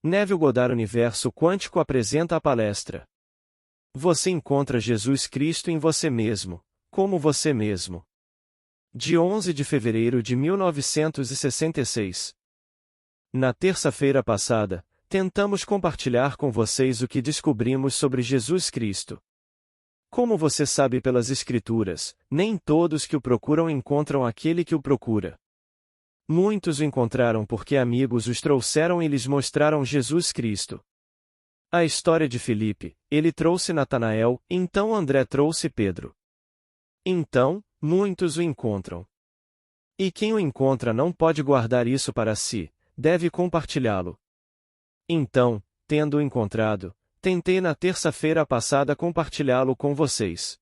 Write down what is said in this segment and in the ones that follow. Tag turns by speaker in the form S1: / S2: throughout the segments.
S1: Neville Goddard Universo Quântico apresenta a palestra. Você encontra Jesus Cristo em você mesmo, como você mesmo. De 11 de fevereiro de 1966. Na terça-feira passada, tentamos compartilhar com vocês o que descobrimos sobre Jesus Cristo. Como você sabe pelas Escrituras, nem todos que o procuram encontram aquele que o procura. Muitos o encontraram porque amigos os trouxeram e lhes mostraram Jesus Cristo. A história de Filipe, ele trouxe Natanael, então André trouxe Pedro. Então, muitos o encontram. E quem o encontra não pode guardar isso para si, deve compartilhá-lo. Então, tendo-o encontrado, tentei na terça-feira passada compartilhá-lo com vocês.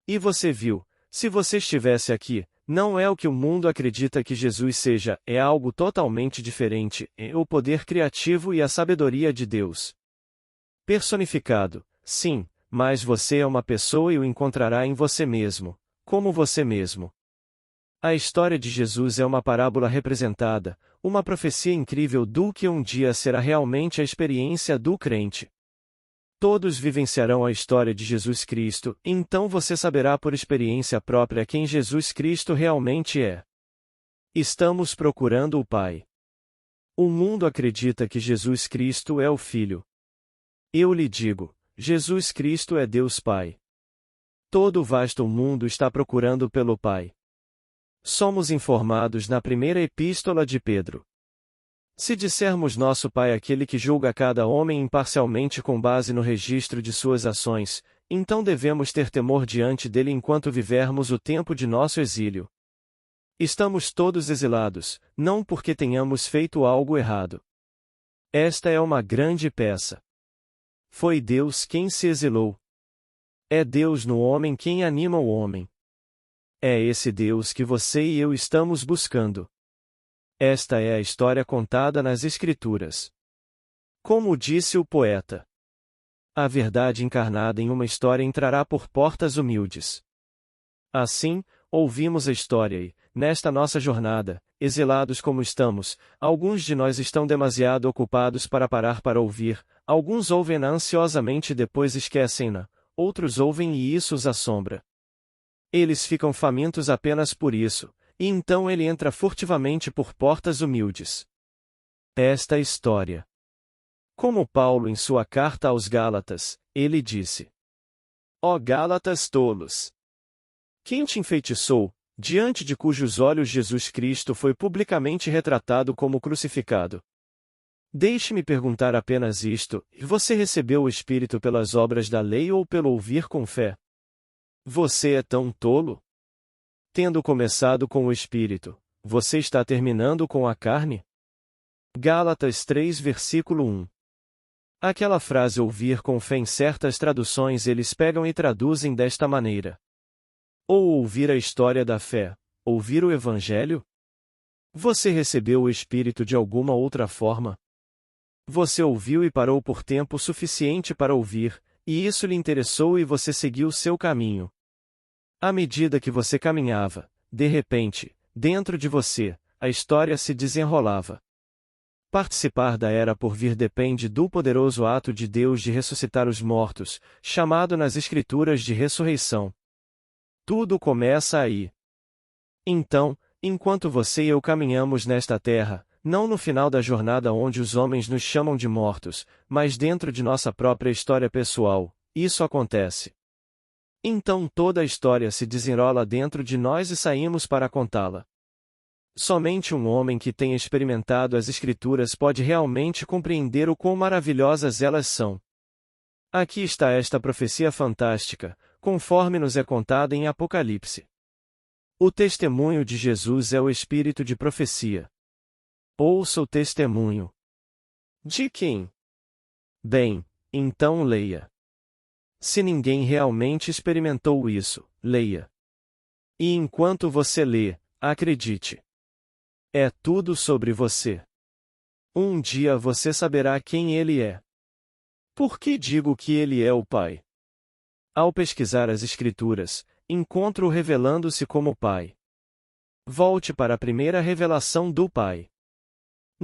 S1: E você viu, se você estivesse aqui, não é o que o mundo acredita que Jesus seja, é algo totalmente diferente, é o poder criativo e a sabedoria de Deus. Personificado, sim, mas você é uma pessoa e o encontrará em você mesmo, como você mesmo. A história de Jesus é uma parábola representada, uma profecia incrível do que um dia será realmente a experiência do crente. Todos vivenciarão a história de Jesus Cristo, então você saberá por experiência própria quem Jesus Cristo realmente é. Estamos procurando o Pai. O mundo acredita que Jesus Cristo é o Filho. Eu lhe digo, Jesus Cristo é Deus Pai. Todo o vasto mundo está procurando pelo Pai. Somos informados na primeira epístola de Pedro. Se dissermos nosso Pai aquele que julga cada homem imparcialmente com base no registro de suas ações, então devemos ter temor diante dele enquanto vivermos o tempo de nosso exílio. Estamos todos exilados, não porque tenhamos feito algo errado. Esta é uma grande peça. Foi Deus quem se exilou. É Deus no homem quem anima o homem. É esse Deus que você e eu estamos buscando. Esta é a história contada nas Escrituras. Como disse o poeta, a verdade encarnada em uma história entrará por portas humildes. Assim, ouvimos a história e, nesta nossa jornada, exilados como estamos, alguns de nós estão demasiado ocupados para parar para ouvir, alguns ouvem-na ansiosamente e depois esquecem-na, outros ouvem e isso os assombra. Eles ficam famintos apenas por isso, e então ele entra furtivamente por portas humildes. Esta história. Como Paulo em sua carta aos Gálatas, ele disse: Ó Gálatas tolos! Quem te enfeitiçou, diante de cujos olhos Jesus Cristo foi publicamente retratado como crucificado? Deixe-me perguntar apenas isto: você recebeu o Espírito pelas obras da lei ou pelo ouvir com fé? Você é tão tolo? Tendo começado com o Espírito, você está terminando com a carne? Gálatas 3 versículo 1. Aquela frase ouvir com fé em certas traduções eles pegam e traduzem desta maneira. Ou ouvir a história da fé, ouvir o Evangelho? Você recebeu o Espírito de alguma outra forma? Você ouviu e parou por tempo suficiente para ouvir, e isso lhe interessou e você seguiu seu caminho. À medida que você caminhava, de repente, dentro de você, a história se desenrolava. Participar da era por vir depende do poderoso ato de Deus de ressuscitar os mortos, chamado nas Escrituras de ressurreição. Tudo começa aí. Então, enquanto você e eu caminhamos nesta terra, não no final da jornada onde os homens nos chamam de mortos, mas dentro de nossa própria história pessoal, isso acontece. Então toda a história se desenrola dentro de nós e saímos para contá-la. Somente um homem que tenha experimentado as Escrituras pode realmente compreender o quão maravilhosas elas são. Aqui está esta profecia fantástica, conforme nos é contada em Apocalipse. O testemunho de Jesus é o espírito de profecia. Ouça o testemunho. De quem? Bem, então leia. Se ninguém realmente experimentou isso, leia. E enquanto você lê, acredite. É tudo sobre você. Um dia você saberá quem ele é. Por que digo que ele é o Pai? Ao pesquisar as Escrituras, encontro-o revelando-se como Pai. Volte para a primeira revelação do Pai.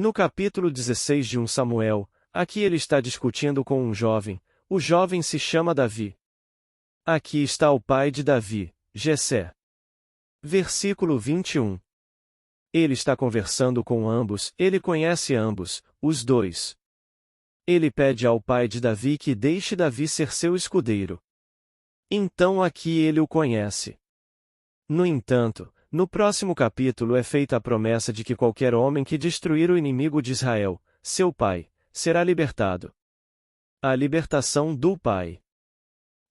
S1: No capítulo 16 de 1 Samuel, aqui ele está discutindo com um jovem. O jovem se chama Davi. Aqui está o pai de Davi, Jessé. Versículo 21. Ele está conversando com ambos, ele conhece ambos, os dois. Ele pede ao pai de Davi que deixe Davi ser seu escudeiro. Então aqui ele o conhece. No entanto, no próximo capítulo é feita a promessa de que qualquer homem que destruir o inimigo de Israel, seu pai, será libertado. A libertação do pai.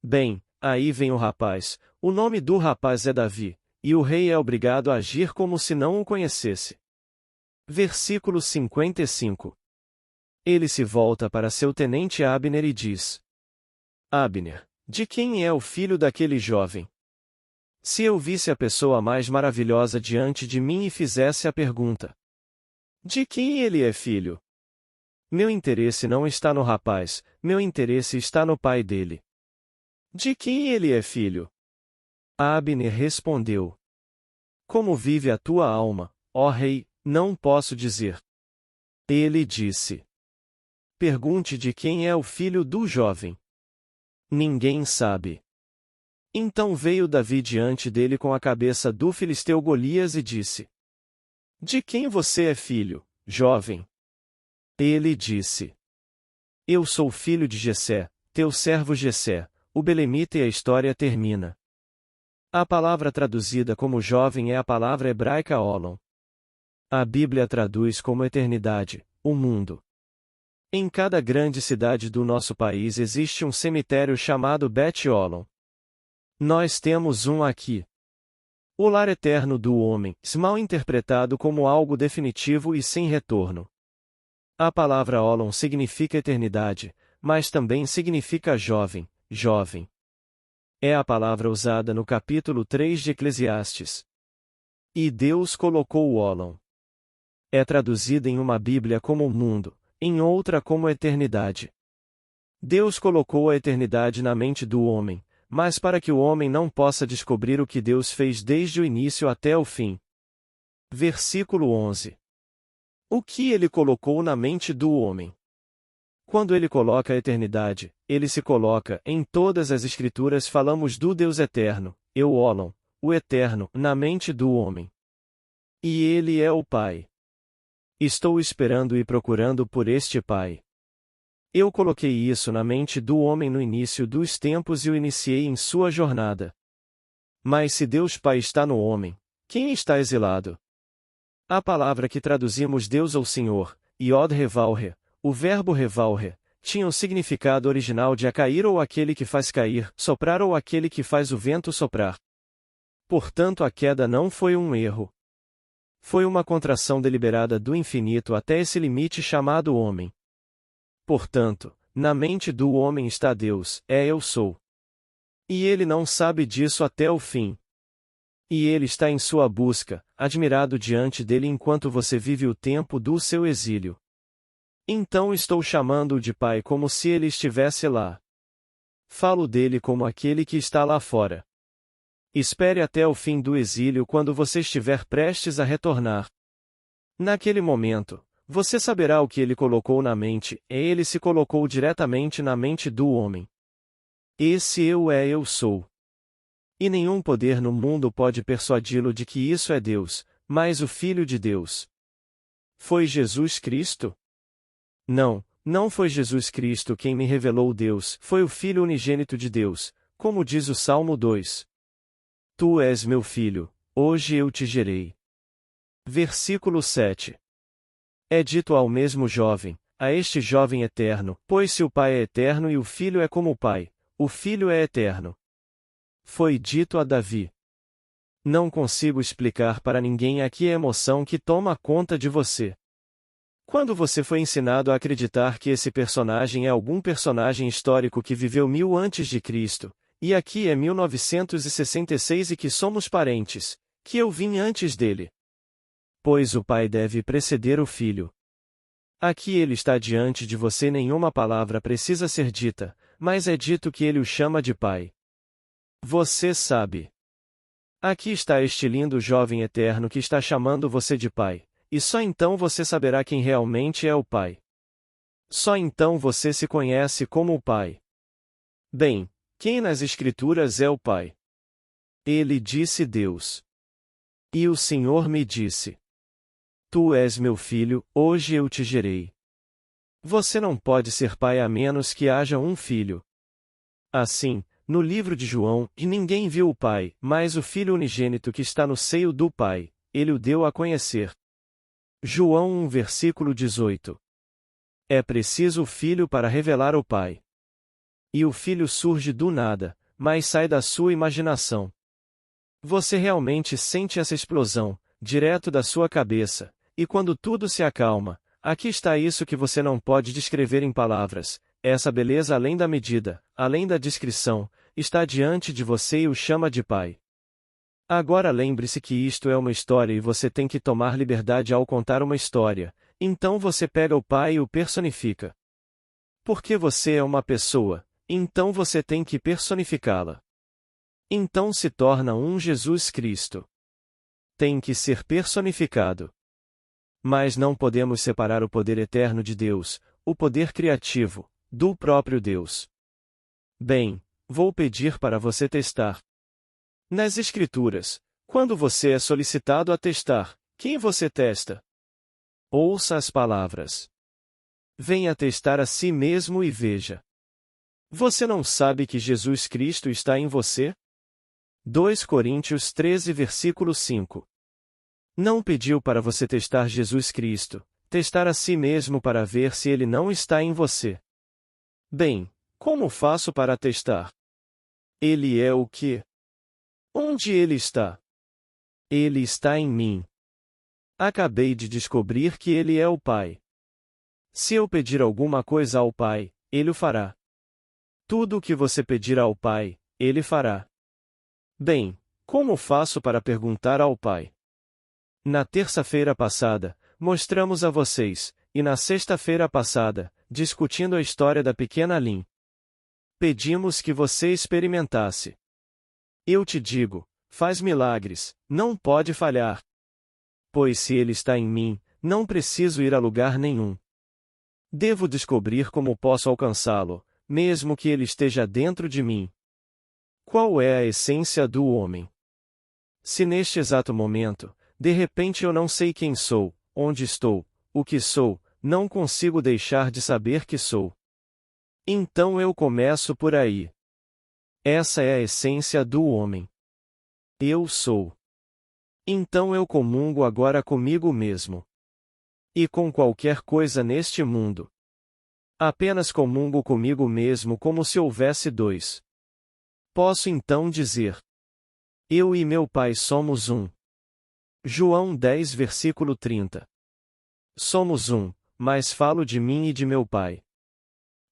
S1: Bem, aí vem o rapaz, o nome do rapaz é Davi, e o rei é obrigado a agir como se não o conhecesse. Versículo 55. Ele se volta para seu tenente Abner e diz: Abner, de quem é o filho daquele jovem? Se eu visse a pessoa mais maravilhosa diante de mim e fizesse a pergunta: de quem ele é filho? Meu interesse não está no rapaz, meu interesse está no pai dele. De quem ele é filho? Abner respondeu: Como vive a tua alma, ó rei, não posso dizer. Ele disse: Pergunte de quem é o filho do jovem. Ninguém sabe. Então veio Davi diante dele com a cabeça do filisteu Golias e disse: De quem você é filho, jovem? Ele disse: Eu sou filho de Jessé, teu servo Jessé, o belemita, e a história termina. A palavra traduzida como jovem é a palavra hebraica Olom. A Bíblia traduz como eternidade, o mundo. Em cada grande cidade do nosso país existe um cemitério chamado Bet Olom. Nós temos um aqui. O lar eterno do homem, mal interpretado como algo definitivo e sem retorno. A palavra Olom significa eternidade, mas também significa jovem, jovem. É a palavra usada no capítulo 3 de Eclesiastes. E Deus colocou o Olom. É traduzida em uma Bíblia como o mundo, em outra como eternidade. Deus colocou a eternidade na mente do homem, mas para que o homem não possa descobrir o que Deus fez desde o início até o fim. Versículo 11. O que ele colocou na mente do homem? Quando ele coloca a eternidade, ele se coloca, em todas as Escrituras falamos do Deus eterno, Eu Olom, o eterno, na mente do homem. E ele é o Pai. Estou esperando e procurando por este Pai. Eu coloquei isso na mente do homem no início dos tempos e o iniciei em sua jornada. Mas se Deus Pai está no homem, quem está exilado? A palavra que traduzimos Deus ou Senhor, Yod Revalre, o verbo revalre, tinha o significado original de a cair ou aquele que faz cair, soprar ou aquele que faz o vento soprar. Portanto, a queda não foi um erro. Foi uma contração deliberada do infinito até esse limite chamado homem. Portanto, na mente do homem está Deus, Eu sou. E ele não sabe disso até o fim. E ele está em sua busca, admirado diante dele enquanto você vive o tempo do seu exílio. Então estou chamando-o de Pai como se ele estivesse lá. Falo dele como aquele que está lá fora. Espere até o fim do exílio quando você estiver prestes a retornar. Naquele momento, você saberá o que ele colocou na mente, e ele se colocou diretamente na mente do homem. Esse Eu sou. E nenhum poder no mundo pode persuadi-lo de que isso é Deus, mas o Filho de Deus. Foi Jesus Cristo? Não, não foi Jesus Cristo quem me revelou Deus, foi o Filho unigênito de Deus, como diz o Salmo 2. Tu és meu filho, hoje eu te gerei. Versículo 7. É dito ao mesmo jovem, a este jovem eterno, pois se o Pai é eterno e o Filho é como o Pai, o Filho é eterno. Foi dito a Davi. Não consigo explicar para ninguém aqui a emoção que toma conta de você. Quando você foi ensinado a acreditar que esse personagem é algum personagem histórico que viveu 1000 antes de Cristo, e aqui é 1966 e que somos parentes, que eu vim antes dele. Pois o pai deve preceder o filho. Aqui ele está diante de você, nenhuma palavra precisa ser dita, mas é dito que ele o chama de pai. Você sabe. Aqui está este lindo jovem eterno que está chamando você de pai, e só então você saberá quem realmente é o Pai. Só então você se conhece como o Pai. Bem, quem nas Escrituras é o Pai? Ele disse Deus. E o Senhor me disse: Tu és meu filho, hoje eu te gerei. Você não pode ser pai a menos que haja um filho. Assim, no livro de João, e ninguém viu o Pai, mas o Filho unigênito que está no seio do Pai, ele o deu a conhecer. João 1 versículo 18. É preciso o Filho para revelar o Pai. E o Filho surge do nada, mas sai da sua imaginação. Você realmente sente essa explosão, direto da sua cabeça, e quando tudo se acalma, aqui está isso que você não pode descrever em palavras, essa beleza além da medida, além da descrição, está diante de você e o chama de Pai. Agora lembre-se que isto é uma história e você tem que tomar liberdade ao contar uma história, então você pega o Pai e o personifica. Porque você é uma pessoa, então você tem que personificá-la. Então se torna um Jesus Cristo. Tem que ser personificado. Mas não podemos separar o poder eterno de Deus, o poder criativo, do próprio Deus. Bem, vou pedir para você testar. Nas Escrituras, quando você é solicitado a testar, quem você testa? Ouça as palavras. Venha testar a si mesmo e veja. Você não sabe que Jesus Cristo está em você? 2 Coríntios 13 versículo 5. Não pediu para você testar Jesus Cristo, testar a si mesmo para ver se ele não está em você. Bem, como faço para testar? Ele é o quê? Onde ele está? Ele está em mim. Acabei de descobrir que ele é o Pai. Se eu pedir alguma coisa ao Pai, ele o fará. Tudo o que você pedir ao Pai, ele fará. Bem, como faço para perguntar ao Pai? Na terça-feira passada, mostramos a vocês, e na sexta-feira passada, discutindo a história da pequena Lynn. Pedimos que você experimentasse. Eu te digo, faz milagres, não pode falhar. Pois se ele está em mim, não preciso ir a lugar nenhum. Devo descobrir como posso alcançá-lo, mesmo que ele esteja dentro de mim. Qual é a essência do homem? Se neste exato momento, de repente eu não sei quem sou, onde estou, o que sou, não consigo deixar de saber que sou. Então eu começo por aí. Essa é a essência do homem. Eu sou. Então eu comungo agora comigo mesmo. E com qualquer coisa neste mundo. Apenas comungo comigo mesmo como se houvesse dois. Posso então dizer: eu e meu Pai somos um. João 10 versículo 30. Somos um, mas falo de mim e de meu Pai.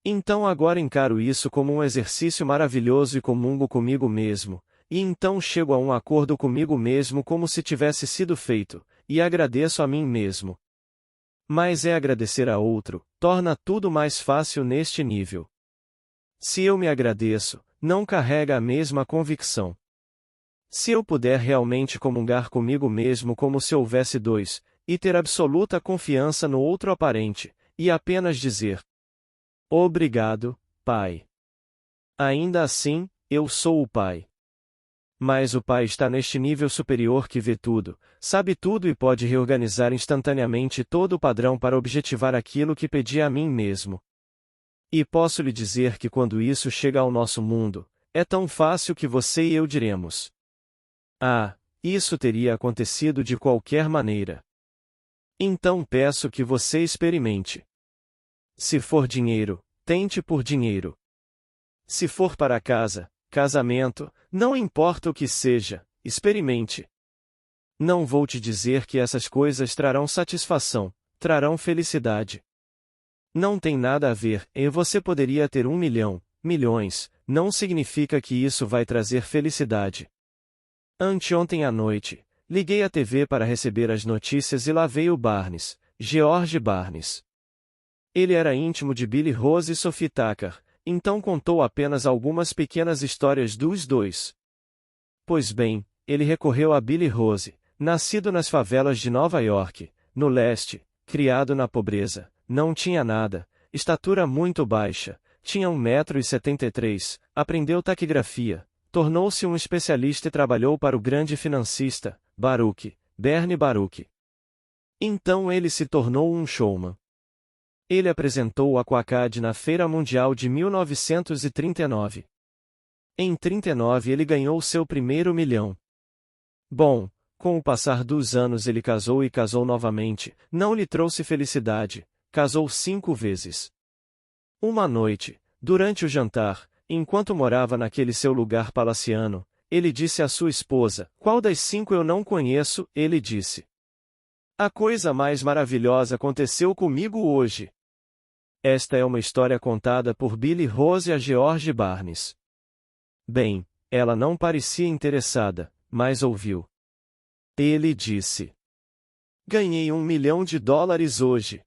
S1: Então agora encaro isso como um exercício maravilhoso e comungo comigo mesmo, e então chego a um acordo comigo mesmo como se tivesse sido feito, e agradeço a mim mesmo. Mas agradecer a outro, torna tudo mais fácil neste nível. Se eu me agradeço, não carrega a mesma convicção. Se eu puder realmente comungar comigo mesmo como se houvesse dois, e ter absoluta confiança no outro aparente, e apenas dizer: obrigado, Pai. Ainda assim, eu sou o Pai. Mas o Pai está neste nível superior que vê tudo, sabe tudo e pode reorganizar instantaneamente todo o padrão para objetivar aquilo que pedi a mim mesmo. E posso lhe dizer que quando isso chega ao nosso mundo, é tão fácil que você e eu diremos: ah, isso teria acontecido de qualquer maneira. Então peço que você experimente. Se for dinheiro, tente por dinheiro. Se for para casa, casamento, não importa o que seja, experimente. Não vou te dizer que essas coisas trarão satisfação, trarão felicidade. Não tem nada a ver, e você poderia ter 1 milhão, milhões, não significa que isso vai trazer felicidade. Anteontem à noite, liguei a TV para receber as notícias e lá veio Barnes, George Barnes. Ele era íntimo de Billy Rose e Sophie Tucker, então contou apenas algumas pequenas histórias dos dois. Pois bem, ele recorreu a Billy Rose, nascido nas favelas de Nova York, no leste, criado na pobreza, não tinha nada, estatura muito baixa, tinha 1,73 m, aprendeu taquigrafia, tornou-se um especialista e trabalhou para o grande financista, Bernie Baruch. Então ele se tornou um showman. Ele apresentou o Aquacad na Feira Mundial de 1939. Em 39 ele ganhou seu primeiro milhão. Bom, com o passar dos anos ele casou e casou novamente, não lhe trouxe felicidade, casou 5 vezes. Uma noite, durante o jantar, enquanto morava naquele seu lugar palaciano, ele disse à sua esposa: "Qual das 5 eu não conheço?" Ele disse: "A coisa mais maravilhosa aconteceu comigo hoje." Esta é uma história contada por Billy Rose a George Barnes. Bem, ela não parecia interessada, mas ouviu. Ele disse: "Ganhei $1 milhão hoje."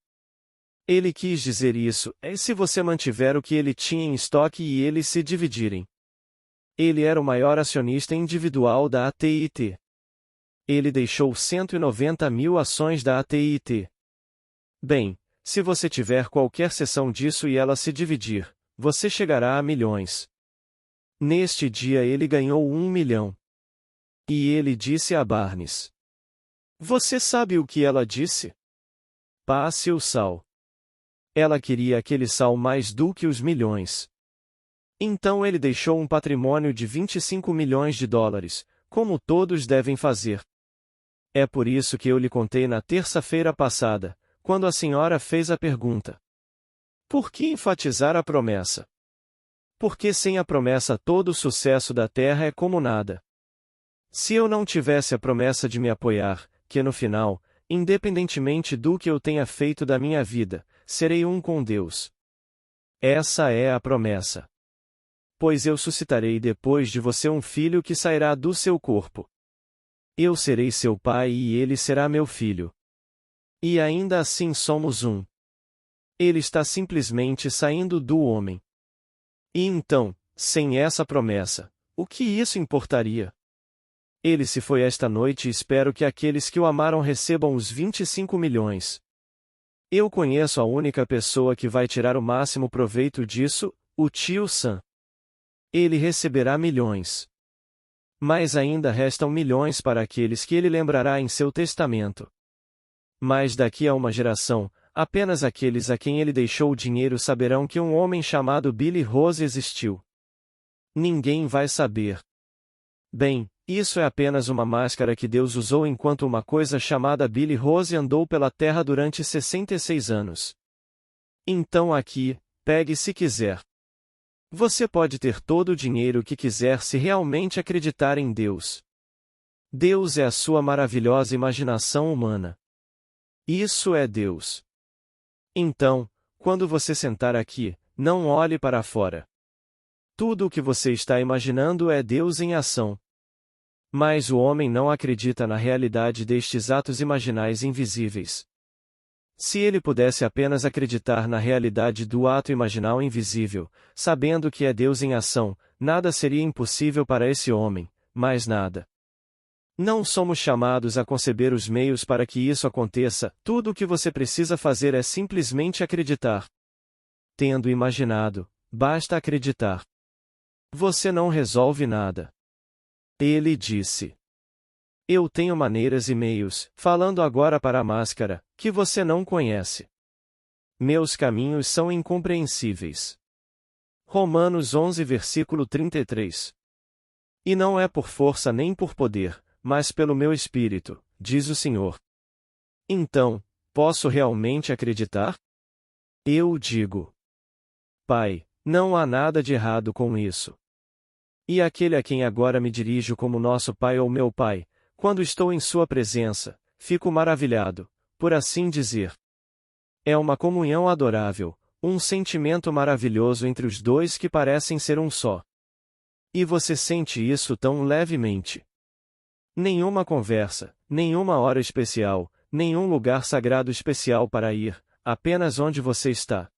S1: Ele quis dizer isso, se você mantiver o que ele tinha em estoque e eles se dividirem. Ele era o maior acionista individual da AT&T. Ele deixou 190 mil ações da AT&T. Bem, se você tiver qualquer seção disso e ela se dividir, você chegará a milhões. Neste dia ele ganhou 1 milhão. E ele disse a Barnes: "Você sabe o que ela disse? Passe o sal." Ela queria aquele sal mais do que os milhões. Então ele deixou um patrimônio de $25 milhões, como todos devem fazer. É por isso que eu lhe contei na terça-feira passada, quando a senhora fez a pergunta: por que enfatizar a promessa? Porque sem a promessa todo o sucesso da terra é como nada. Se eu não tivesse a promessa de me apoiar, que no final, independentemente do que eu tenha feito da minha vida, serei um com Deus. Essa é a promessa. Pois eu suscitarei depois de você um filho que sairá do seu corpo. Eu serei seu pai e ele será meu filho. E ainda assim somos um. Ele está simplesmente saindo do homem. E então, sem essa promessa, o que isso importaria? Ele se foi esta noite e espero que aqueles que o amaram recebam os 25 milhões. Eu conheço a única pessoa que vai tirar o máximo proveito disso, o tio Sam. Ele receberá milhões. Mas ainda restam milhões para aqueles que ele lembrará em seu testamento. Mas daqui a uma geração, apenas aqueles a quem ele deixou o dinheiro saberão que um homem chamado Billy Rose existiu. Ninguém vai saber. Bem, isso é apenas uma máscara que Deus usou enquanto uma coisa chamada Billy Rose andou pela terra durante 66 anos. Então aqui, pegue se quiser. Você pode ter todo o dinheiro que quiser se realmente acreditar em Deus. Deus é a sua maravilhosa imaginação humana. Isso é Deus. Então, quando você sentar aqui, não olhe para fora. Tudo o que você está imaginando é Deus em ação. Mas o homem não acredita na realidade destes atos imaginais invisíveis. Se ele pudesse apenas acreditar na realidade do ato imaginal invisível, sabendo que é Deus em ação, nada seria impossível para esse homem, mais nada. Não somos chamados a conceber os meios para que isso aconteça, tudo o que você precisa fazer é simplesmente acreditar. Tendo imaginado, basta acreditar. Você não resolve nada. Ele disse: "Eu tenho maneiras e meios, falando agora para a máscara, que você não conhece. Meus caminhos são incompreensíveis." Romanos 11 versículo 33. "E não é por força nem por poder, mas pelo meu espírito, diz o Senhor." Então, posso realmente acreditar? Eu digo: Pai, não há nada de errado com isso. E aquele a quem agora me dirijo como nosso Pai ou meu Pai, quando estou em sua presença, fico maravilhado, por assim dizer. É uma comunhão adorável, um sentimento maravilhoso entre os dois que parecem ser um só. E você sente isso tão levemente. Nenhuma conversa, nenhuma hora especial, nenhum lugar sagrado especial para ir, apenas onde você está.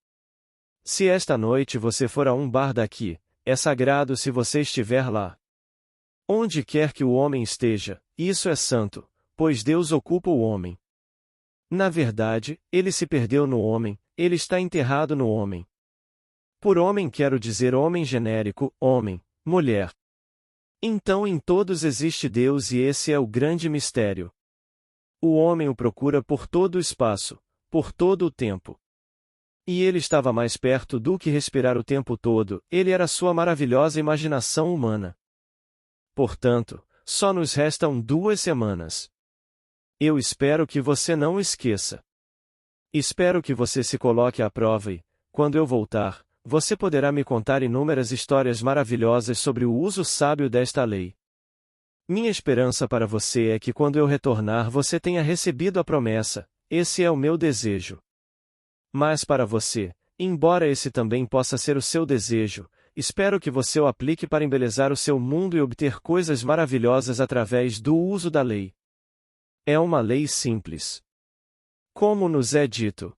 S1: Se esta noite você for a um bar daqui, é sagrado se você estiver lá. Onde quer que o homem esteja, isso é santo, pois Deus ocupa o homem. Na verdade, ele se perdeu no homem, ele está enterrado no homem. Por homem quero dizer homem genérico, homem, mulher. Então em todos existe Deus e esse é o grande mistério. O homem o procura por todo o espaço, por todo o tempo. E ele estava mais perto do que respirar o tempo todo, ele era sua maravilhosa imaginação humana. Portanto, só nos restam 2 semanas. Eu espero que você não esqueça. Espero que você se coloque à prova e, quando eu voltar, você poderá me contar inúmeras histórias maravilhosas sobre o uso sábio desta lei. Minha esperança para você é que quando eu retornar você tenha recebido a promessa, esse é o meu desejo. Mas para você, embora esse também possa ser o seu desejo, espero que você o aplique para embelezar o seu mundo e obter coisas maravilhosas através do uso da lei. É uma lei simples. Como nos é dito: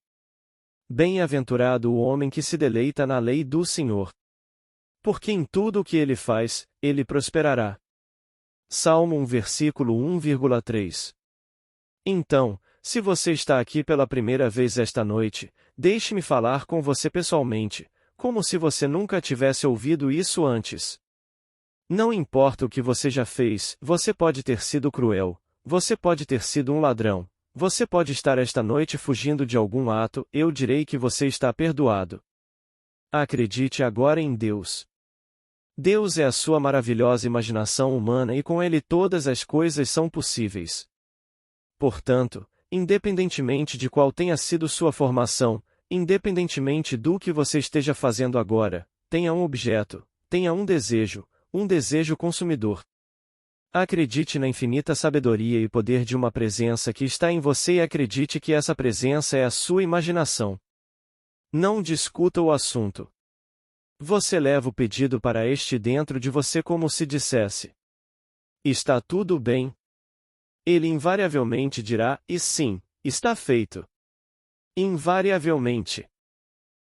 S1: bem-aventurado o homem que se deleita na lei do Senhor. Porque em tudo o que ele faz, ele prosperará. Salmo 1 versículo 1,3. Então, se você está aqui pela primeira vez esta noite, deixe-me falar com você pessoalmente, como se você nunca tivesse ouvido isso antes. Não importa o que você já fez, você pode ter sido cruel, você pode ter sido um ladrão, você pode estar esta noite fugindo de algum ato, eu direi que você está perdoado. Acredite agora em Deus. Deus é a sua maravilhosa imaginação humana e com Ele todas as coisas são possíveis. Portanto, independentemente de qual tenha sido sua formação, independentemente do que você esteja fazendo agora, tenha um objeto, tenha um desejo consumidor. Acredite na infinita sabedoria e poder de uma presença que está em você e acredite que essa presença é a sua imaginação. Não discuta o assunto. Você leva o pedido para este dentro de você como se dissesse: está tudo bem? Ele invariavelmente dirá: e sim, está feito. Invariavelmente.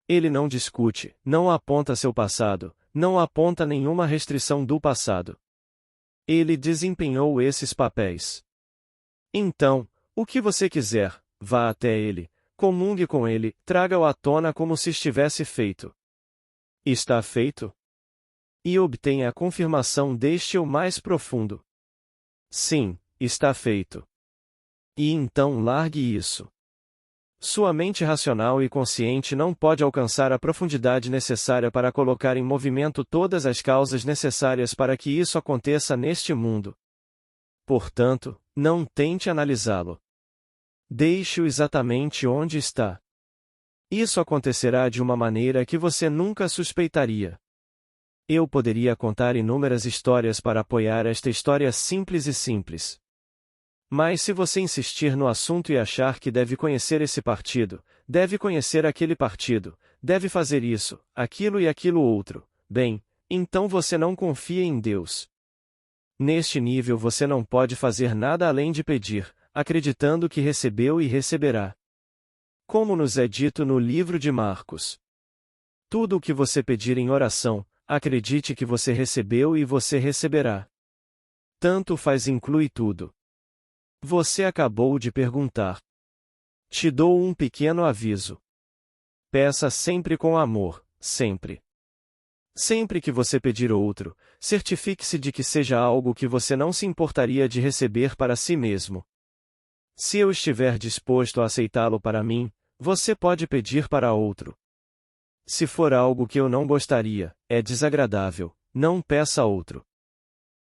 S1: Ele não discute, não aponta seu passado, não aponta nenhuma restrição do passado. Ele desempenhou esses papéis. Então, o que você quiser, vá até ele, comungue com ele, traga-o à tona como se estivesse feito. Está feito? E obtenha a confirmação deste ou mais profundo. Sim, está feito. E então largue isso. Sua mente racional e consciente não pode alcançar a profundidade necessária para colocar em movimento todas as causas necessárias para que isso aconteça neste mundo. Portanto, não tente analisá-lo. Deixe-o exatamente onde está. Isso acontecerá de uma maneira que você nunca suspeitaria. Eu poderia contar inúmeras histórias para apoiar esta história simples. Mas se você insistir no assunto e achar que deve conhecer esse partido, deve conhecer aquele partido, deve fazer isso, aquilo e aquilo outro, bem, então você não confia em Deus. Neste nível você não pode fazer nada além de pedir, acreditando que recebeu e receberá. Como nos é dito no livro de Marcos: tudo o que você pedir em oração, acredite que você recebeu e você receberá. Tanto faz inclui tudo. Você acabou de perguntar. Te dou um pequeno aviso. Peça sempre com amor, sempre. Sempre que você pedir outro, certifique-se de que seja algo que você não se importaria de receber para si mesmo. Se eu estiver disposto a aceitá-lo para mim, você pode pedir para outro. Se for algo que eu não gostaria, é desagradável, não peça outro.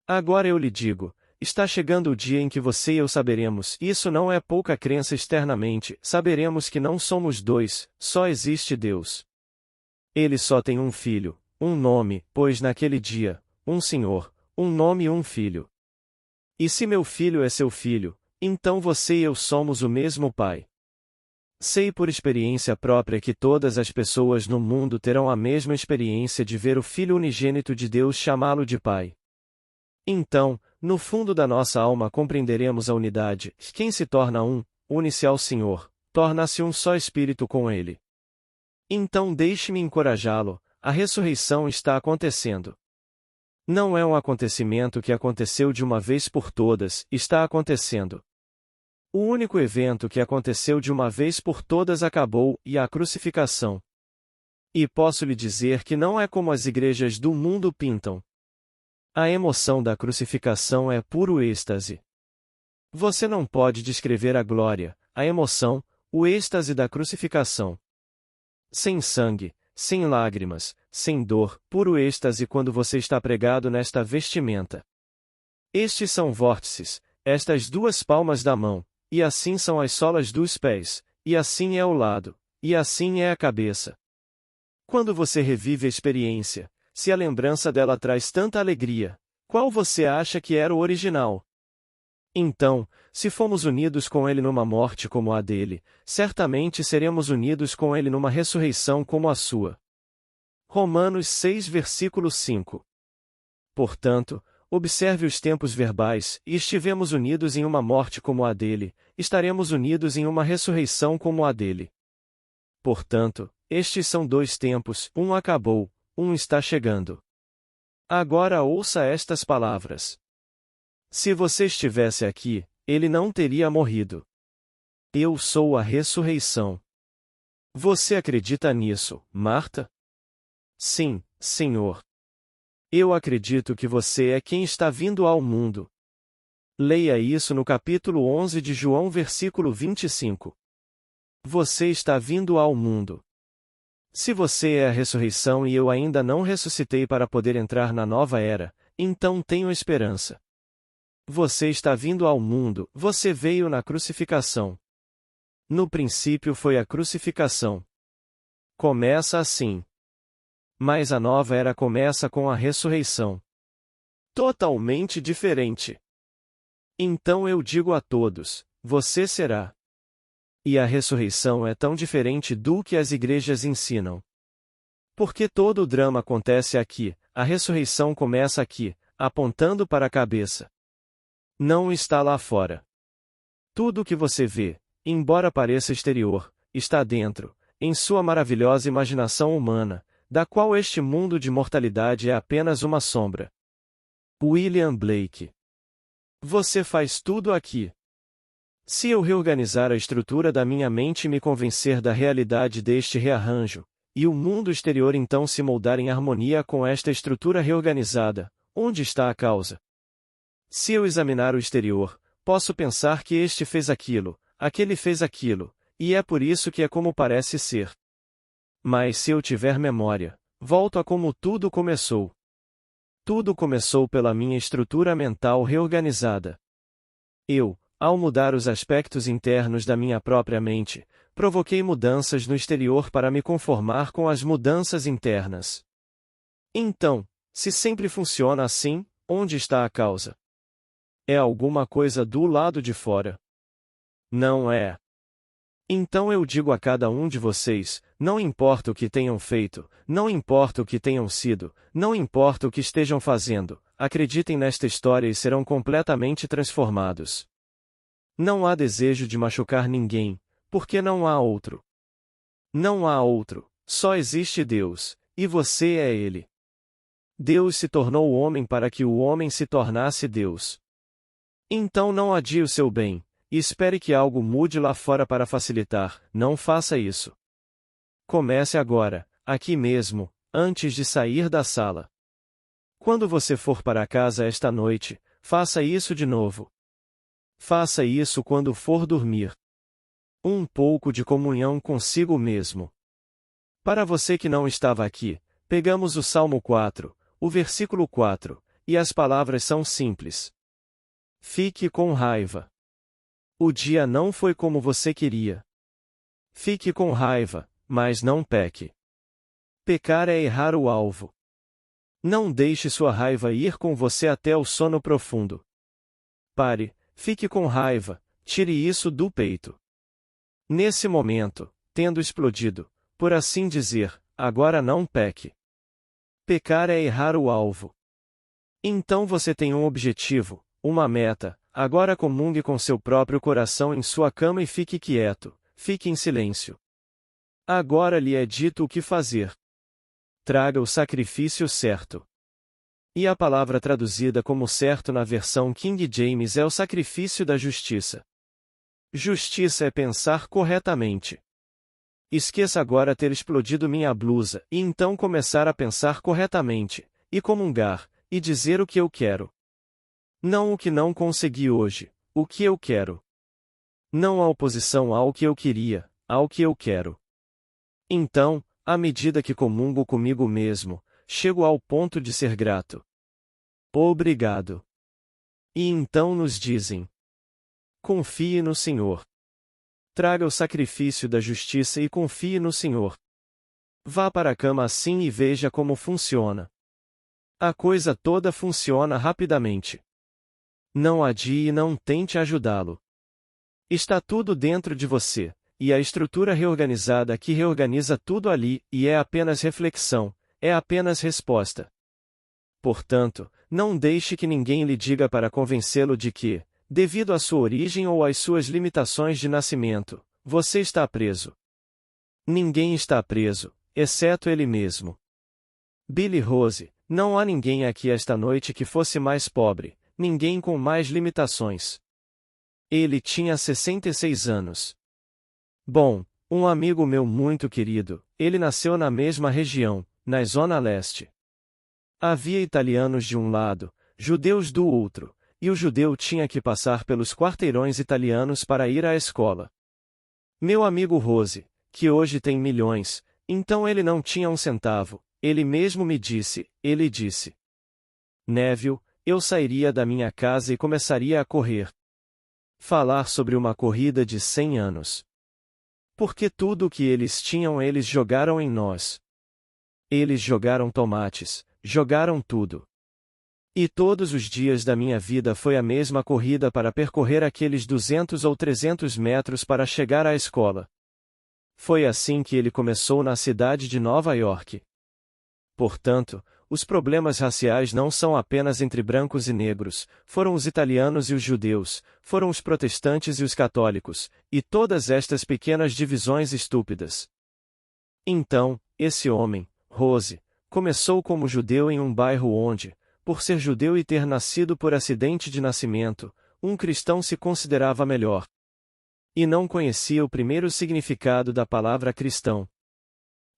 S1: Agora eu lhe digo, está chegando o dia em que você e eu saberemos, isso não é pouca crença externamente, saberemos que não somos dois, só existe Deus. Ele só tem um filho, um nome, pois naquele dia, um Senhor, um nome e um filho. E se meu filho é seu filho, então você e eu somos o mesmo Pai. Sei por experiência própria que todas as pessoas no mundo terão a mesma experiência de ver o Filho unigênito de Deus chamá-lo de Pai. Então, no fundo da nossa alma compreenderemos a unidade, quem se torna um, une-se ao Senhor, torna-se um só espírito com Ele. Então deixe-me encorajá-lo, a ressurreição está acontecendo. Não é um acontecimento que aconteceu de uma vez por todas, está acontecendo. O único evento que aconteceu de uma vez por todas acabou, e a crucificação. E posso lhe dizer que não é como as igrejas do mundo pintam. A emoção da crucificação é puro êxtase. Você não pode descrever a glória, a emoção, o êxtase da crucificação. Sem sangue, sem lágrimas, sem dor, puro êxtase quando você está pregado nesta vestimenta. Estes são vórtices, estas duas palmas da mão, e assim são as solas dos pés, e assim é o lado, e assim é a cabeça. Quando você revive a experiência, se a lembrança dela traz tanta alegria, qual você acha que era o original? Então, se fomos unidos com ele numa morte como a dele, certamente seremos unidos com ele numa ressurreição como a sua. Romanos 6 versículo 5. Portanto, observe os tempos verbais, e estivemos unidos em uma morte como a dele, estaremos unidos em uma ressurreição como a dele. Portanto, estes são dois tempos, um acabou, um está chegando. Agora ouça estas palavras. Se você estivesse aqui, ele não teria morrido. Eu sou a ressurreição. Você acredita nisso, Marta? Sim, Senhor. Eu acredito que você é quem está vindo ao mundo. Leia isso no capítulo 11 de João, versículo 25. Você está vindo ao mundo. Se você é a ressurreição e eu ainda não ressuscitei para poder entrar na nova era, então tenho esperança. Você está vindo ao mundo, você veio na crucificação. No princípio foi a crucificação. Começa assim. Mas a nova era começa com a ressurreição. Totalmente diferente. Então eu digo a todos, você será. E a ressurreição é tão diferente do que as igrejas ensinam. Porque todo o drama acontece aqui, a ressurreição começa aqui, apontando para a cabeça. Não está lá fora. Tudo o que você vê, embora pareça exterior, está dentro, em sua maravilhosa imaginação humana, da qual este mundo de mortalidade é apenas uma sombra. William Blake. Você faz tudo aqui. Se eu reorganizar a estrutura da minha mente e me convencer da realidade deste rearranjo, e o mundo exterior então se moldar em harmonia com esta estrutura reorganizada, onde está a causa? Se eu examinar o exterior, posso pensar que este fez aquilo, aquele fez aquilo, e é por isso que é como parece ser. Mas se eu tiver memória, volto a como tudo começou. Tudo começou pela minha estrutura mental reorganizada. Eu, ao mudar os aspectos internos da minha própria mente, provoquei mudanças no exterior para me conformar com as mudanças internas. Então, se sempre funciona assim, onde está a causa? É alguma coisa do lado de fora? Não é. Então eu digo a cada um de vocês, não importa o que tenham feito, não importa o que tenham sido, não importa o que estejam fazendo, acreditem nesta história e serão completamente transformados. Não há desejo de machucar ninguém, porque não há outro. Não há outro, só existe Deus, e você é Ele. Deus se tornou homem para que o homem se tornasse Deus. Então não adie o seu bem, e espere que algo mude lá fora para facilitar, não faça isso. Comece agora, aqui mesmo, antes de sair da sala. Quando você for para casa esta noite, faça isso de novo. Faça isso quando for dormir. Um pouco de comunhão consigo mesmo. Para você que não estava aqui, pegamos o Salmo 4, o versículo 4, e as palavras são simples. Fique com raiva. O dia não foi como você queria. Fique com raiva, mas não peque. Pecar é errar o alvo. Não deixe sua raiva ir com você até o sono profundo. Pare, fique com raiva, tire isso do peito. Nesse momento, tendo explodido, por assim dizer, agora não peque. Pecar é errar o alvo. Então você tem um objetivo, uma meta, agora comungue com seu próprio coração em sua cama e fique quieto, fique em silêncio. Agora lhe é dito o que fazer. Traga o sacrifício certo. E a palavra traduzida como certo na versão King James é o sacrifício da justiça. Justiça é pensar corretamente. Esqueça agora ter explodido minha blusa, e então começar a pensar corretamente, e comungar, e dizer o que eu quero. Não o que não consegui hoje, o que eu quero. Não a oposição ao que eu queria, ao que eu quero. Então, à medida que comungo comigo mesmo, chego ao ponto de ser grato. Obrigado. E então nos dizem: confie no Senhor. Traga o sacrifício da justiça e confie no Senhor. Vá para a cama assim e veja como funciona. A coisa toda funciona rapidamente. Não adie e não tente ajudá-lo. Está tudo dentro de você, e a estrutura reorganizada aqui reorganiza tudo ali, e é apenas reflexão, é apenas resposta. Portanto, não deixe que ninguém lhe diga para convencê-lo de que, devido à sua origem ou às suas limitações de nascimento, você está preso. Ninguém está preso, exceto ele mesmo. Billy Rose: não há ninguém aqui esta noite que fosse mais pobre, ninguém com mais limitações. Ele tinha 66 anos. Bom, um amigo meu muito querido, ele nasceu na mesma região, na Zona Leste. Havia italianos de um lado, judeus do outro, e o judeu tinha que passar pelos quarteirões italianos para ir à escola. Meu amigo Rose, que hoje tem milhões, então ele não tinha um centavo, ele mesmo me disse, ele disse: Neville, eu sairia da minha casa e começaria a correr. Falar sobre uma corrida de 100 anos. Porque tudo o que eles tinham eles jogaram em nós. Eles jogaram tomates, jogaram tudo. E todos os dias da minha vida foi a mesma corrida para percorrer aqueles 200 ou 300 metros para chegar à escola. Foi assim que ele começou na cidade de Nova York. Portanto, os problemas raciais não são apenas entre brancos e negros, foram os italianos e os judeus, foram os protestantes e os católicos, e todas estas pequenas divisões estúpidas. Então, esse homem, Rose, começou como judeu em um bairro onde, por ser judeu e ter nascido por acidente de nascimento, um cristão se considerava melhor. E não conhecia o primeiro significado da palavra cristão.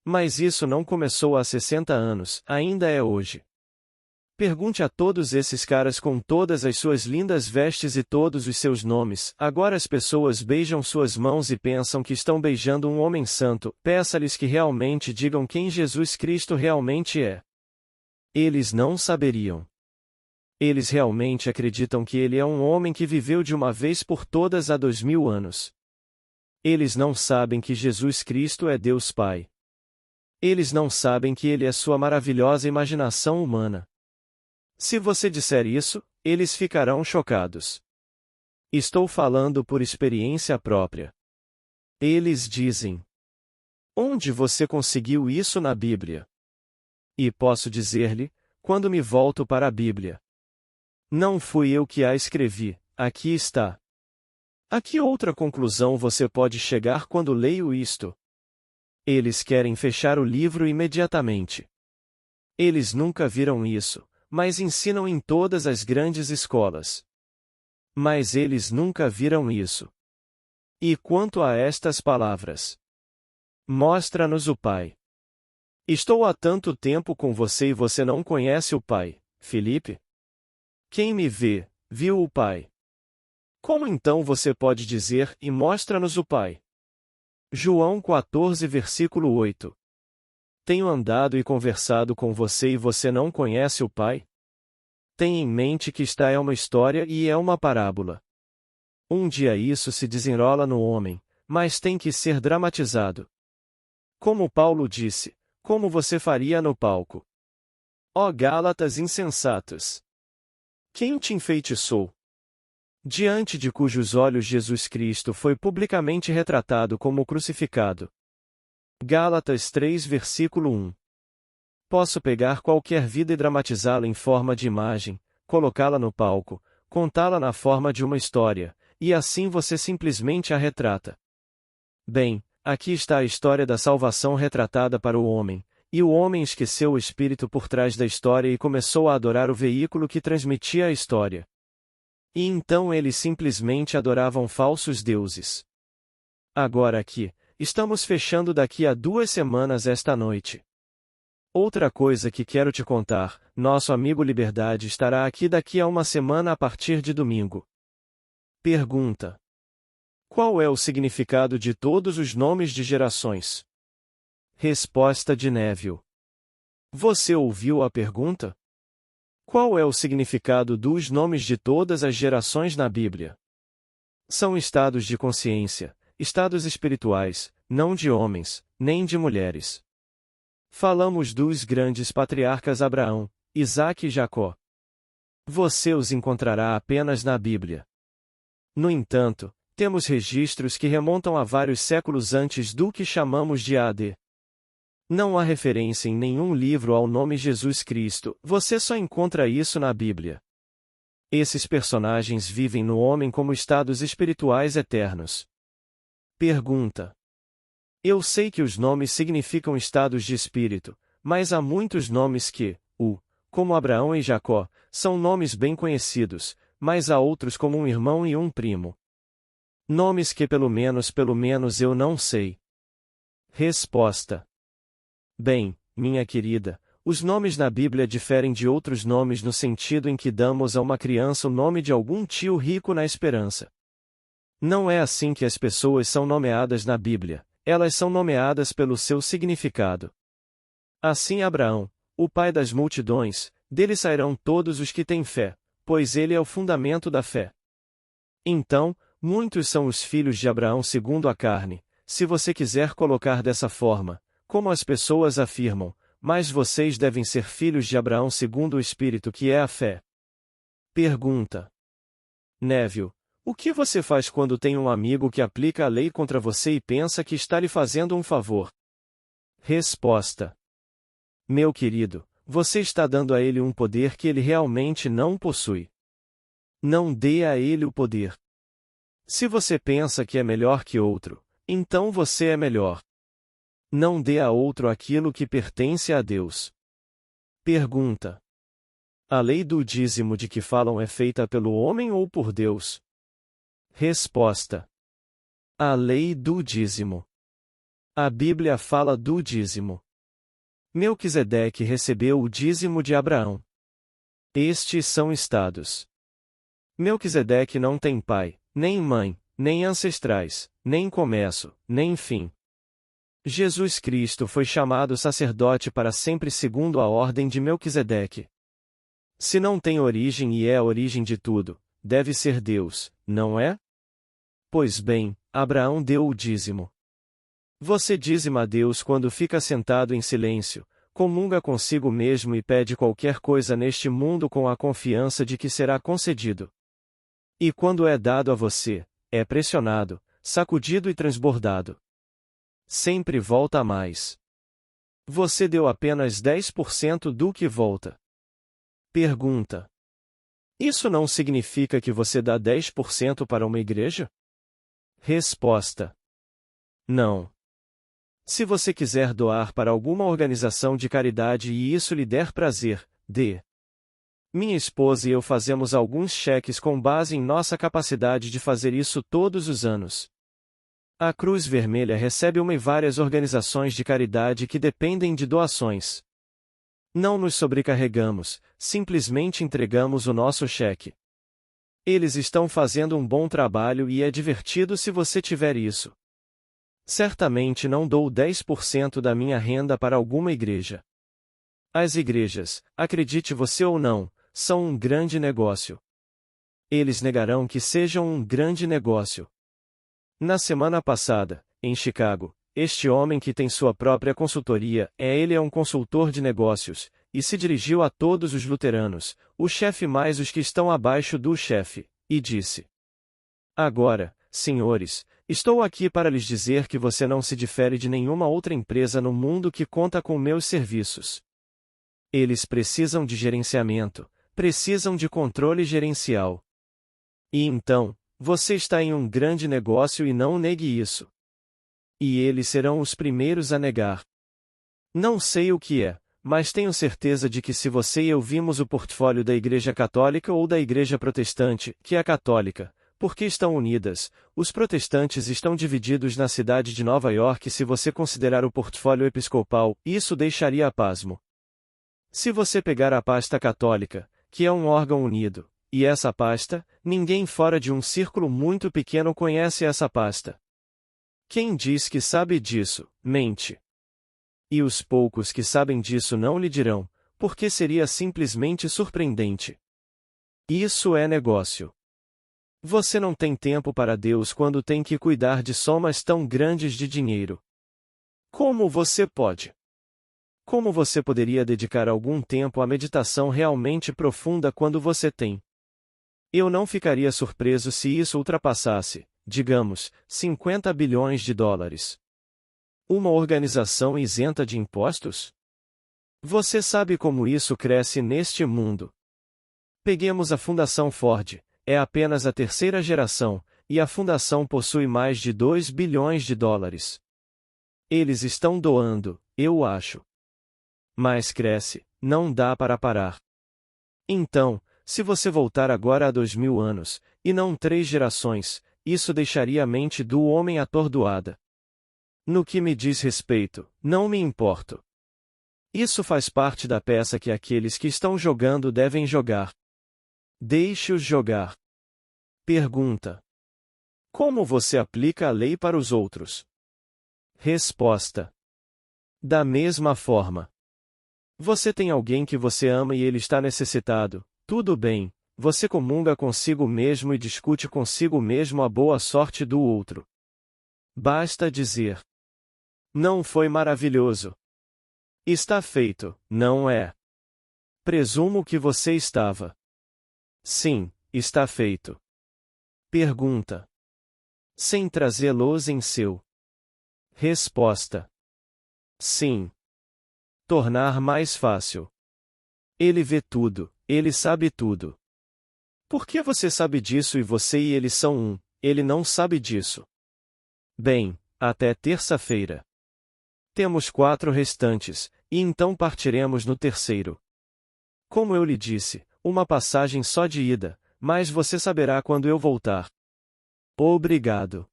S1: Mas isso não começou há 60 anos, ainda é hoje. Pergunte a todos esses caras com todas as suas lindas vestes e todos os seus nomes. Agora as pessoas beijam suas mãos e pensam que estão beijando um homem santo. Peça-lhes que realmente digam quem Jesus Cristo realmente é. Eles não saberiam. Eles realmente acreditam que ele é um homem que viveu de uma vez por todas há 2000 anos. Eles não sabem que Jesus Cristo é Deus Pai. Eles não sabem que ele é sua maravilhosa imaginação humana. Se você disser isso, eles ficarão chocados. Estou falando por experiência própria. Eles dizem: onde você conseguiu isso na Bíblia? E posso dizer-lhe, quando me volto para a Bíblia: não fui eu que a escrevi, aqui está. A que outra conclusão você pode chegar quando leio isto? Eles querem fechar o livro imediatamente. Eles nunca viram isso, mas ensinam em todas as grandes escolas. Mas eles nunca viram isso. E quanto a estas palavras? Mostra-nos o Pai. Estou há tanto tempo com você e você não conhece o Pai, Felipe? Quem me vê, viu o Pai. Como então você pode dizer, e mostra-nos o Pai? João 14 versículo 8. Tenho andado e conversado com você e você não conhece o Pai? Tenha em mente que esta é uma história e é uma parábola. Um dia isso se desenrola no homem, mas tem que ser dramatizado. Como Paulo disse, como você faria no palco? Ó Gálatas insensatos! Quem te enfeitiçou? Diante de cujos olhos Jesus Cristo foi publicamente retratado como crucificado. Gálatas 3 versículo 1. Posso pegar qualquer vida e dramatizá-la em forma de imagem, colocá-la no palco, contá-la na forma de uma história, e assim você simplesmente a retrata. Bem, aqui está a história da salvação retratada para o homem, e o homem esqueceu o espírito por trás da história e começou a adorar o veículo que transmitia a história. E então eles simplesmente adoravam falsos deuses. Agora aqui, estamos fechando daqui a 2 semanas esta noite. Outra coisa que quero te contar, nosso amigo Liberdade estará aqui daqui a 1 semana a partir de domingo. Pergunta: qual é o significado de todos os nomes de gerações? Resposta de Neville. Você ouviu a pergunta? Qual é o significado dos nomes de todas as gerações na Bíblia? São estados de consciência, estados espirituais, não de homens, nem de mulheres. Falamos dos grandes patriarcas Abraão, Isaque e Jacó. Você os encontrará apenas na Bíblia. No entanto, temos registros que remontam a vários séculos antes do que chamamos de AD. Não há referência em nenhum livro ao nome Jesus Cristo, você só encontra isso na Bíblia. Esses personagens vivem no homem como estados espirituais eternos. Pergunta: eu sei que os nomes significam estados de espírito, mas há muitos nomes que, como Abraão e Jacó, são nomes bem conhecidos, mas há outros como um irmão e um primo. Nomes que pelo menos eu não sei. Resposta: bem, minha querida, os nomes na Bíblia diferem de outros nomes no sentido em que damos a uma criança o nome de algum tio rico na esperança. Não é assim que as pessoas são nomeadas na Bíblia, elas são nomeadas pelo seu significado. Assim Abraão, o pai das multidões, dele sairão todos os que têm fé, pois ele é o fundamento da fé. Então, muitos são os filhos de Abraão segundo a carne, se você quiser colocar dessa forma, como as pessoas afirmam, mas vocês devem ser filhos de Abraão segundo o Espírito que é a fé. Pergunta: Neville, o que você faz quando tem um amigo que aplica a lei contra você e pensa que está lhe fazendo um favor? Resposta: meu querido, você está dando a ele um poder que ele realmente não possui. Não dê a ele o poder. Se você pensa que é melhor que outro, então você é melhor. Não dê a outro aquilo que pertence a Deus. Pergunta: a lei do dízimo de que falam é feita pelo homem ou por Deus? Resposta: a lei do dízimo. A Bíblia fala do dízimo. Melquisedeque recebeu o dízimo de Abraão. Estes são estados. Melquisedeque não tem pai, nem mãe, nem ancestrais, nem começo, nem fim. Jesus Cristo foi chamado sacerdote para sempre segundo a ordem de Melquisedeque. Se não tem origem e é a origem de tudo, deve ser Deus, não é? Pois bem, Abraão deu o dízimo. Você dízima a Deus quando fica sentado em silêncio, comunga consigo mesmo e pede qualquer coisa neste mundo com a confiança de que será concedido. E quando é dado a você, é pressionado, sacudido e transbordado. Sempre volta a mais. Você deu apenas 10% do que volta. Pergunta: isso não significa que você dá 10% para uma igreja? Resposta: não. Se você quiser doar para alguma organização de caridade e isso lhe der prazer, dê. Minha esposa e eu fazemos alguns cheques com base em nossa capacidade de fazer isso todos os anos. A Cruz Vermelha recebe uma e várias organizações de caridade que dependem de doações. Não nos sobrecarregamos, simplesmente entregamos o nosso cheque. Eles estão fazendo um bom trabalho e é divertido se você tiver isso. Certamente não dou 10% da minha renda para alguma igreja. As igrejas, acredite você ou não, são um grande negócio. Eles negarão que sejam um grande negócio. Na semana passada, em Chicago, este homem que tem sua própria consultoria, ele é um consultor de negócios, e se dirigiu a todos os luteranos, o chefe mais os que estão abaixo do chefe, e disse: agora, senhores, estou aqui para lhes dizer que você não se difere de nenhuma outra empresa no mundo que conta com meus serviços. Eles precisam de gerenciamento, precisam de controle gerencial. E então, você está em um grande negócio e não negue isso. E eles serão os primeiros a negar. Não sei o que é, mas tenho certeza de que se você e eu vimos o portfólio da Igreja Católica ou da Igreja Protestante, que é católica, porque estão unidas, os protestantes estão divididos na cidade de Nova York se você considerar o portfólio episcopal, isso deixaria a pasmo. Se você pegar a pasta católica, que é um órgão unido, e essa pasta, ninguém fora de um círculo muito pequeno conhece essa pasta. Quem diz que sabe disso, mente. E os poucos que sabem disso não lhe dirão, porque seria simplesmente surpreendente. Isso é negócio. Você não tem tempo para Deus quando tem que cuidar de somas tão grandes de dinheiro. Como você pode? Como você poderia dedicar algum tempo à meditação realmente profunda quando você tem? Eu não ficaria surpreso se isso ultrapassasse, digamos, 50 bilhões de dólares. Uma organização isenta de impostos? Você sabe como isso cresce neste mundo. Peguemos a Fundação Ford, é apenas a terceira geração, e a fundação possui mais de 2 bilhões de dólares. Eles estão doando, eu acho. Mas cresce, não dá para parar. Então, se você voltar agora a 2000 anos, e não 3 gerações, isso deixaria a mente do homem atordoada. No que me diz respeito, não me importo. Isso faz parte da peça que aqueles que estão jogando devem jogar. Deixe-os jogar. Pergunta: como você aplica a lei para os outros? Resposta: da mesma forma. Você tem alguém que você ama e ele está necessitado, tudo bem, você comunga consigo mesmo e discute consigo mesmo a boa sorte do outro. Basta dizer: não foi maravilhoso? Está feito, não é? Presumo que você estava. Sim, está feito. Pergunta: sem trazê-los em seu? Resposta: sim. Tornar mais fácil. Ele vê tudo, ele sabe tudo. Por que você sabe disso e você e ele são um, ele não sabe disso? Bem, até terça-feira. Temos 4 restantes, e então partiremos no terceiro. Como eu lhe disse, uma passagem só de ida, mas você saberá quando eu voltar. Obrigado.